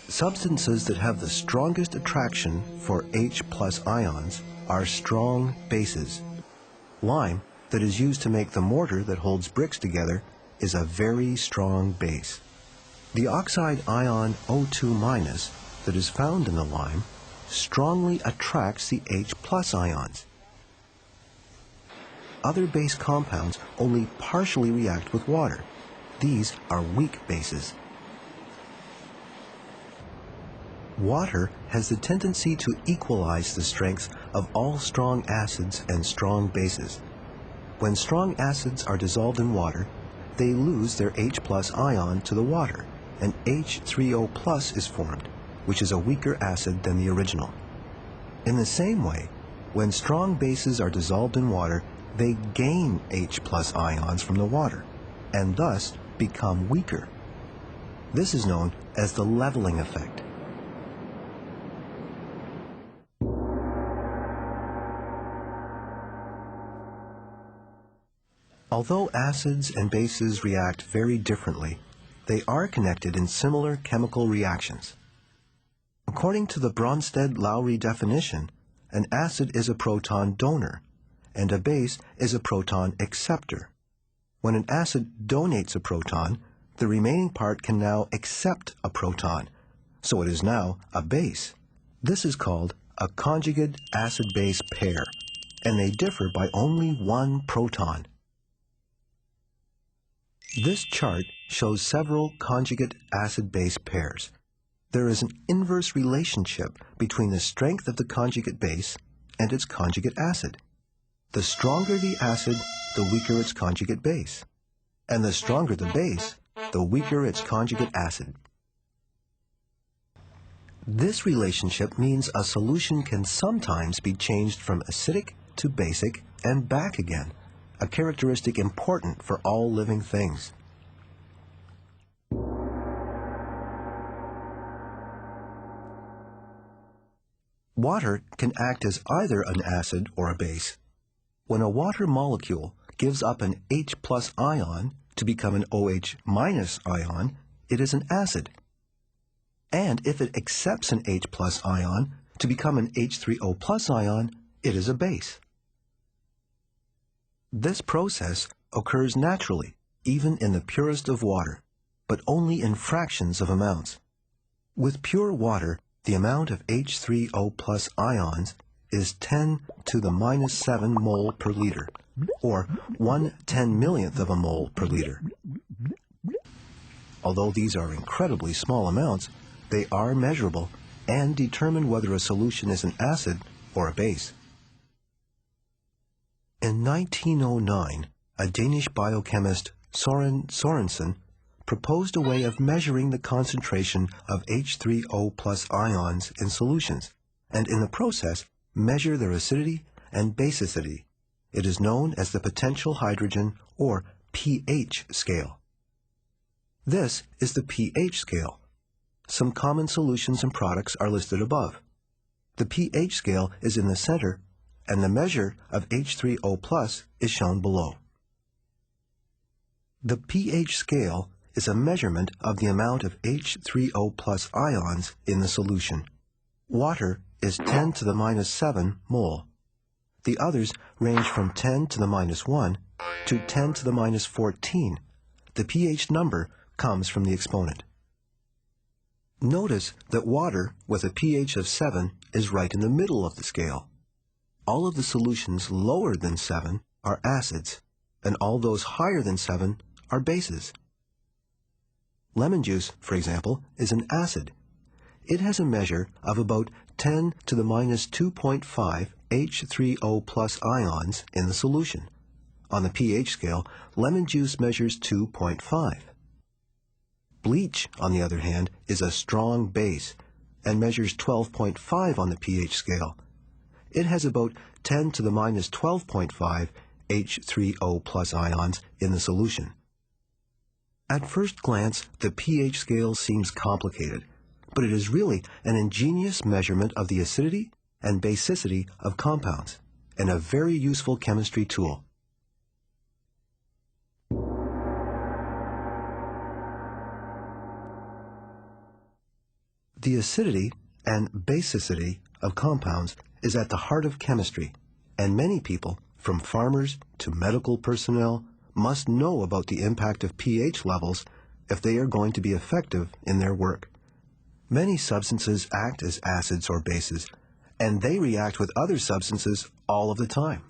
Substances that have the strongest attraction for H+ ions are strong bases. Lime, that is used to make the mortar that holds bricks together, is a very strong base. The oxide ion O2- that is found in the lime strongly attracts the H+ ions. Other base compounds only partially react with water. These are weak bases. Water has the tendency to equalize the strength of all strong acids and strong bases. When strong acids are dissolved in water, they lose their H+ ion to the water, and H3O+ is formed, which is a weaker acid than the original. In the same way, when strong bases are dissolved in water, they gain H+ ions from the water, and thus become weaker. This is known as the leveling effect. Although acids and bases react very differently, they are connected in similar chemical reactions. According to the Bronsted-Lowry definition, an acid is a proton donor, and a base is a proton acceptor. When an acid donates a proton, the remaining part can now accept a proton, so it is now a base. This is called a conjugate acid-base pair, and they differ by only one proton. This chart shows several conjugate acid-base pairs. There is an inverse relationship between the strength of the conjugate base and its conjugate acid. The stronger the acid, the weaker its conjugate base. And the stronger the base, the weaker its conjugate acid. This relationship means a solution can sometimes be changed from acidic to basic and back again, a characteristic important for all living things. Water can act as either an acid or a base. When a water molecule gives up an H+ ion to become an OH- ion, it is an acid. And if it accepts an H+ ion to become an H3O+ ion, it is a base. This process occurs naturally, even in the purest of water, but only in fractions of amounts. With pure water, the amount of H3O+ ions is 10 to the -7 mole per liter, or 1/10,000,000th of a mole per liter. Although these are incredibly small amounts, they are measurable and determine whether a solution is an acid or a base. In 1909, a Danish biochemist, Søren Sørensen, proposed a way of measuring the concentration of H3O+ ions in solutions, and in the process, measure their acidity and basicity. It is known as the potential hydrogen, or pH scale. This is the pH scale. Some common solutions and products are listed above. The pH scale is in the center, and the measure of H3O+ is shown below. The pH scale is a measurement of the amount of H3O+ ions in the solution. Water is 10 to the -7 mole. The others range from 10 to the -1 to 10 to the -14. The pH number comes from the exponent. Notice that water with a pH of 7 is right in the middle of the scale. All of the solutions lower than 7 are acids, and all those higher than 7 are bases. Lemon juice, for example, is an acid. It has a measure of about 10 to the -2.5 H3O+ ions in the solution. On the pH scale, lemon juice measures 2.5. Bleach, on the other hand, is a strong base and measures 12.5 on the pH scale. It has about 10 to the -12.5 H3O+ ions in the solution. At first glance, the pH scale seems complicated, but it is really an ingenious measurement of the acidity and basicity of compounds, and a very useful chemistry tool. The acidity and basicity of compounds is at the heart of chemistry, and many people, from farmers to medical personnel, must know about the impact of pH levels if they are going to be effective in their work. Many substances act as acids or bases, and they react with other substances all of the time.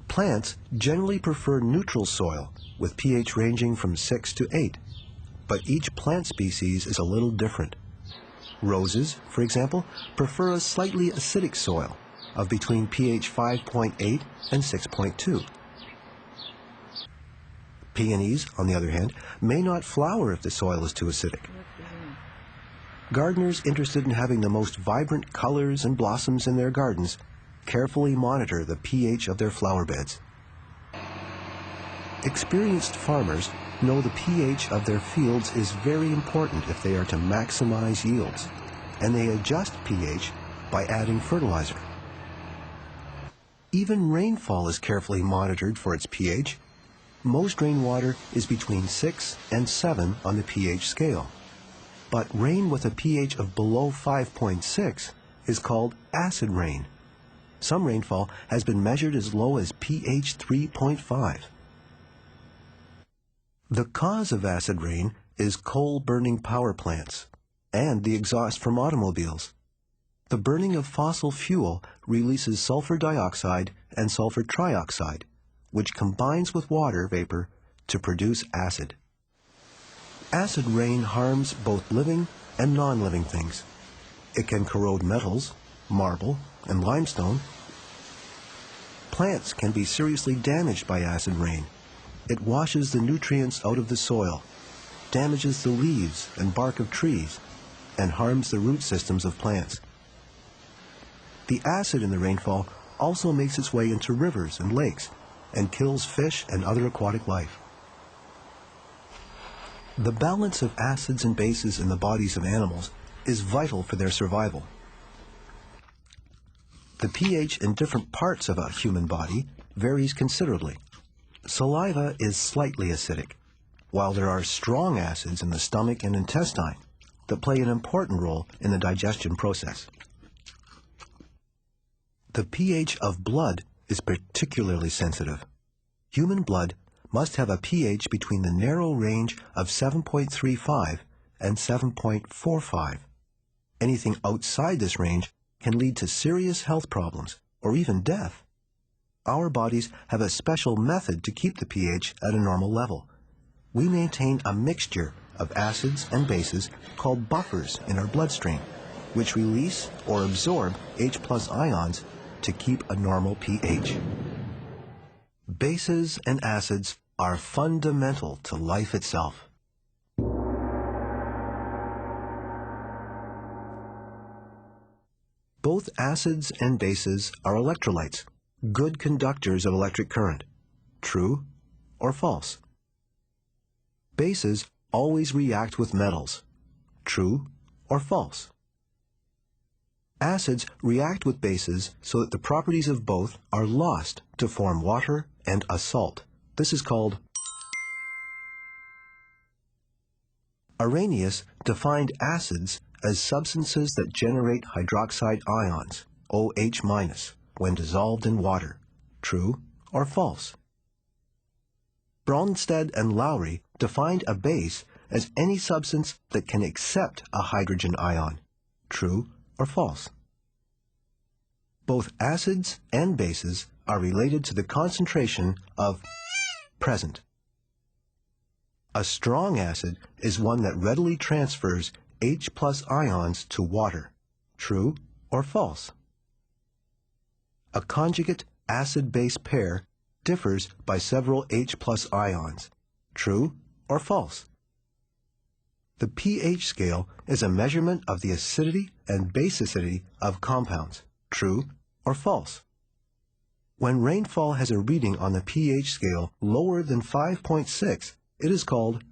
Plants generally prefer neutral soil with pH ranging from 6 to 8, but each plant species is a little different. Roses, for example, prefer a slightly acidic soil of between pH 5.8 and 6.2. Peonies, on the other hand, may not flower if the soil is too acidic. Gardeners interested in having the most vibrant colors and blossoms in their gardens carefully monitor the pH of their flower beds. Experienced farmers know the pH of their fields is very important if they are to maximize yields, and they adjust pH by adding fertilizer. Even rainfall is carefully monitored for its pH. Most rainwater is between 6 and 7 on the pH scale, but rain with a pH of below 5.6 is called acid rain. Some rainfall has been measured as low as pH 3.5. The cause of acid rain is coal-burning power plants and the exhaust from automobiles. The burning of fossil fuel releases sulfur dioxide and sulfur trioxide, which combines with water vapor to produce acid. Acid rain harms both living and non-living things. It can corrode metals, marble, and limestone. Plants can be seriously damaged by acid rain. It washes the nutrients out of the soil, damages the leaves and bark of trees, and harms the root systems of plants. The acid in the rainfall also makes its way into rivers and lakes and kills fish and other aquatic life. The balance of acids and bases in the bodies of animals is vital for their survival. The pH in different parts of a human body varies considerably. Saliva is slightly acidic, while there are strong acids in the stomach and intestine that play an important role in the digestion process. The pH of blood is particularly sensitive. Human blood must have a pH between the narrow range of 7.35 and 7.45. Anything outside this range can lead to serious health problems or even death. Our bodies have a special method to keep the pH at a normal level. We maintain a mixture of acids and bases called buffers in our bloodstream, which release or absorb H+ ions to keep a normal pH. Bases and acids are fundamental to life itself. Both acids and bases are electrolytes, good conductors of electric current. True or false? Bases always react with metals. True or false? Acids react with bases so that the properties of both are lost to form water and a salt. This is called. Arrhenius defined acids as substances that generate hydroxide ions, OH-, when dissolved in water. True or false? Bronsted and Lowry defined a base as any substance that can accept a hydrogen ion. True or false? Both acids and bases are related to the concentration of present. A strong acid is one that readily transfers H+ ions to water. True or false? A conjugate acid-base pair differs by several H+ ions. True or false? The pH scale is a measurement of the acidity and basicity of compounds. True or false? When rainfall has a reading on the pH scale lower than 5.6, it is called